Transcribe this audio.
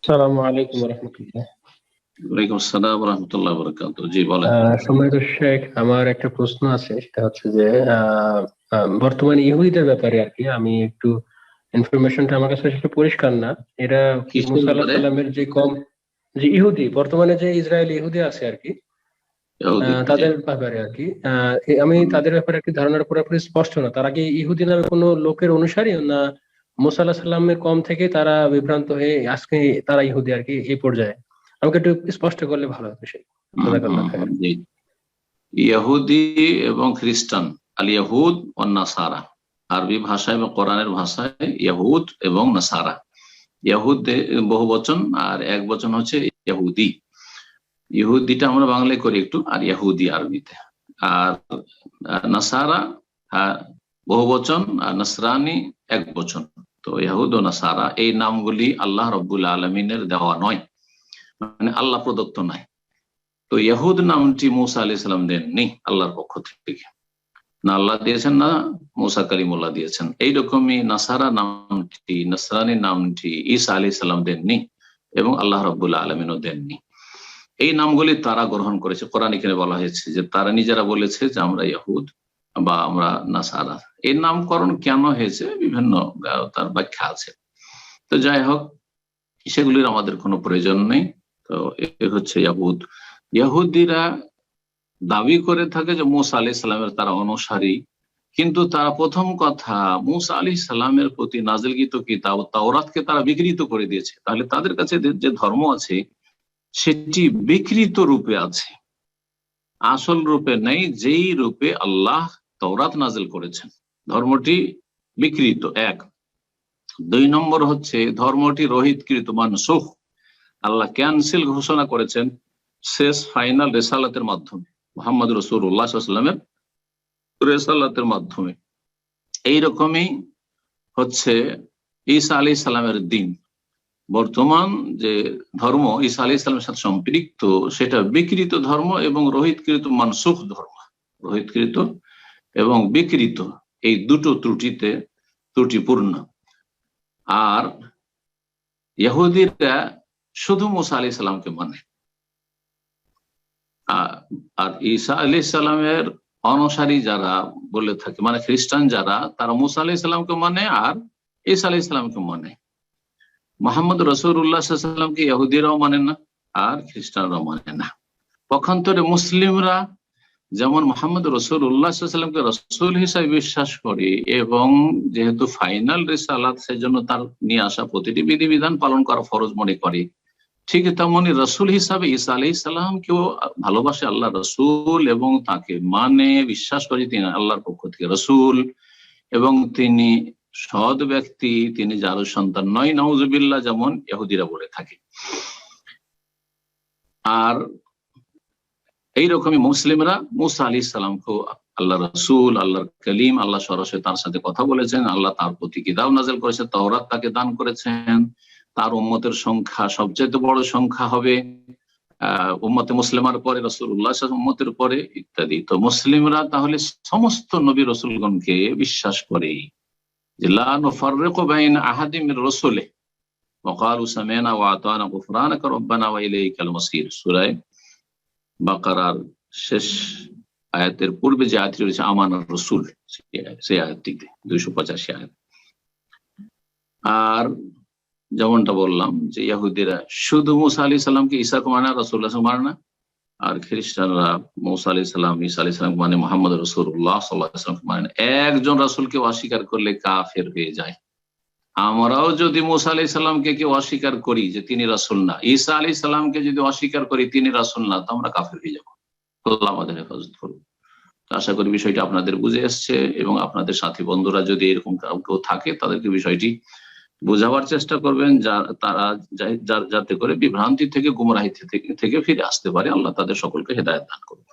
আসসালামু আলাইকুম রহমতুল্লাহ। ওয়ালাইকুম আসসালাম ওয়া রাহমাতুল্লাহি ওয়া বারাকাতুহু। জি বলেন। সম্মানিত শেখ, আমার একটা প্রশ্ন আছে, সেটা হচ্ছে যে বর্তমানে ইহুদিদের ব্যাপারে আর কি। আমি একটু ইনফরমেশনটা আমার কাছে আসলে পরিষ্কার না। এরা কি কিসের মুসা আলাহিস ব্যাপারে? সালামের যে কম, যে ইহুদি বর্তমানে যে ইসরায়েলি ইহুদি আছে আর কি, ইহুদি, জি। তাদের ব্যাপারে আর কি। আমি হুম। তাদের ব্যাপারে আর কি ধারণাটা পুরোপুরি স্পষ্ট না। তারা কি ইহুদি নামে কোনো লোকের অনুসারী, না মুসা আলাহিস সাল্লামের কম থেকে তারা বিভ্রান্ত হয়ে আজকে তারা ইহুদি আর কি, এই পর্যায়ে? আমাকে একটু স্পষ্ট করলে ভালো হতো সেই। জাযাকাল্লাহ খায়ের। জি। ইহুদি এবং খ্রিস্টান, আল ইয়াহুদ ও নাসারা, আরবি ভাষায় এবং কোরআনের ভাষায় ইয়াহুদ এবং নাসারা। ইয়াহুদ বহু বচন, আর এক বচন হচ্ছে ইহুদি। ইহুদিটা আমরা বাংলায় করি একটু, আর ইহুদি আরবিতে। আর নাসারা বহু বচন, আর নাসরানি এক বচন। তো ইহুদ ও নাসারা এই নামগুলি আল্লাহ রাব্বুল আলামিনের দেওয়া নয়, মানে আল্লাহ প্রদত্ত নয়। তো ইহুদ নামটি মুসা আলাইহিস সালাম দেননি আল্লাহর পক্ষ থেকে, না আল্লাহ দিয়েছেন না মুসা কালিমুল্লাহ দিয়েছেন। এইরকমই নাসারা নামটি, নাসরানি নামটি ঈসা আলাইহিস সালাম দেননি, এবং আল্লাহ রাব্বুল আলামিনও দেননি। এই নামগুলি তারা গ্রহণ করেছে। কোরআন এখানে বলা হয়েছে যে তারা নিজেরা বলেছে যে আমরা ইহুদ বা আমরা নাসারা। এই নামকরণ কেন হয়েছে বিভিন্ন তার ব্যাখ্যা আছে। তো যাই হোক, সেগুলির আমাদের কোনো প্রয়োজন নেই। তো এ হচ্ছে ইহুদ। ইহুদিরা দাবি করে থাকে যে মুসা আলাইহিস সালামের তারা অনুসারী, কিন্তু তারা প্রথম কথা মুসা আলাইহিস সালামের প্রতি নাজিলকৃত কিতাব তাওরাতকে তারা বিকৃত করে দিয়েছে। তাহলে তাদের কাছে যে ধর্ম আছে সেটি বিকৃত রূপে আছে, আসল রূপে নেই, যেই রূপে আল্লাহ তাওরাত নাজিল করেছেন। ধর্মটি বিকৃত, এক। দুই নম্বর হচ্ছে ধর্মটি রহিতকৃত, মানসুখ। আল্লাহ ক্যান্সেল ঘোষণা করেছেন শেষ ফাইনাল রেসালাতের মাধ্যমে, মুহাম্মদ রাসূলুল্লাহ সাল্লাল্লাহু আলাইহি ওয়াসাল্লামের রেসালাতের মাধ্যমে। এইরকমই হচ্ছে ঈসা আলাইহিস সালামের দিন। বর্তমান যে ধর্ম ঈসা আলাইহিস সালামের সাথে সম্পৃক্ত, সেটা বিকৃত ধর্ম এবং রহিতকৃত মানসুখ ধর্ম। রহিতকৃত এবং বিকৃত, এই দুটো ত্রুটিপূর্ণ। আর ইহুদিরা শুধু মুসা আলাইহিস সালামকে মানে, আর ঈসা আলাইহিস সালামের অনুসারী যারা বলে থাকে, মানে খ্রিস্টান যারা, তারা মুসা আলাইহিস সালামকে মানে আর ঈসা আলাইহিস সালামকে মানে। মুহাম্মদ রাসূলুল্লাহ সাল্লাল্লাহু আলাইহি ওয়াসাল্লামকে ইহুদিরাও মানে না, আর খ্রিস্টানরাও মানে না। পক্ষান্তরে মুসলিমরা যেমন মুহাম্মদ রাসূলুল্লাহ সাল্লাল্লাহু আলাইহি ওয়াসাল্লামকে রাসূল হিসেবে বিশ্বাস করে, এবং যেহেতু ফাইনাল রিসালাত, সেজন্য তার নিয়ে আসা প্রতিটি বিধিবিধান পালন করা ফরজ মনে করে, ঠিক তেমনি রাসূল হিসাবে ঈসা আলাইহিস সালামকেও ভালোবাসে আল্লাহ রাসূল, এবং তাকে মানে বিশ্বাস করে তিনি আল্লাহর পক্ষ থেকে রাসূল, এবং তিনি সৎ ব্যক্তি, তিনি যার সন্তান নয়, নাউজুবিল্লাহ, যেমন ইহুদিরা বলে থাকে। আর এইরকমই মুসলিমরা মুসা আলাইহিস সালামকেও আল্লাহ রাসূল, আল্লাহর কালিম, আল্লাহ সরাসরি তার সাথে কথা বলেছেন, আল্লাহ তার প্রতি কিতাব নাযিল করেছেন, তাওরাত তাকে দান করেছেন, তার উম্মতের সংখ্যা সবচেয়ে বড় সংখ্যা হবে উম্মতে মুসলিমার পরে, রাসূলুল্লাহ সাল্লাল্লাহু আলাইহি ওয়াসাল্লাম উম্মতের পরে, ইত্যাদি। তো মুসলিমরা তাহলে সমস্ত নবী রাসূলগণকে বিশ্বাস করে, যে লা নুফাররিকু বাইনা আহাদিম মির রাসূলিহি ওয়া ক্বালু সামি'না ওয়া আতা'না গুফরানাকা রাব্বানা ওয়া ইলাইকাল মাসির। সূরা বাকারার শেষ আয়াতের পূর্বে যে আয়াতটি রয়েছে আমানার রাসূল, সেই আয়াতটিতে 285 আয়াত। আর যেমনটা বললাম যে ইহুদিরা শুধু মুসা আলাইহিস সালামকে, ঈসাকে মানে, রাসূলুল্লাহ মানে না, আর খ্রিস্টানরা মুসা আলাইহিস সালাম, ঈসা আলাইহিস সালাম মানে, মুহাম্মদ রাসূলুল্লাহ সাল্লাল্লাহু আলাইহি ওয়াসাল্লাম মানে। একজন রাসূলকে অস্বীকার করলে কাফের হয়ে যায়। আমরাও যদি মুসা আলাইহিস সালামকে কেউ অস্বীকার করি যে তিনি রাসূল না, ঈসা আলাইহিস সালামকে যদি অস্বীকার করি তিনি রাসূল না, তো আমরা কাফের হয়ে যাব। আল্লাহ আমাদের হেফাজত করুন। আশা করি বিষয়টা আপনাদের বুঝে এসছে, এবং আপনাদের সাথী বন্ধুরা যদি এরকম কেউ থাকে, তাদেরকে বিষয়টি বোঝাবার চেষ্টা করবেন, তারা যাতে করে বিভ্রান্তি থেকে, গুমরাহি থেকে ফিরে আসতে পারে। আল্লাহ তাদের সকলকে হেদায়েত দান করুন।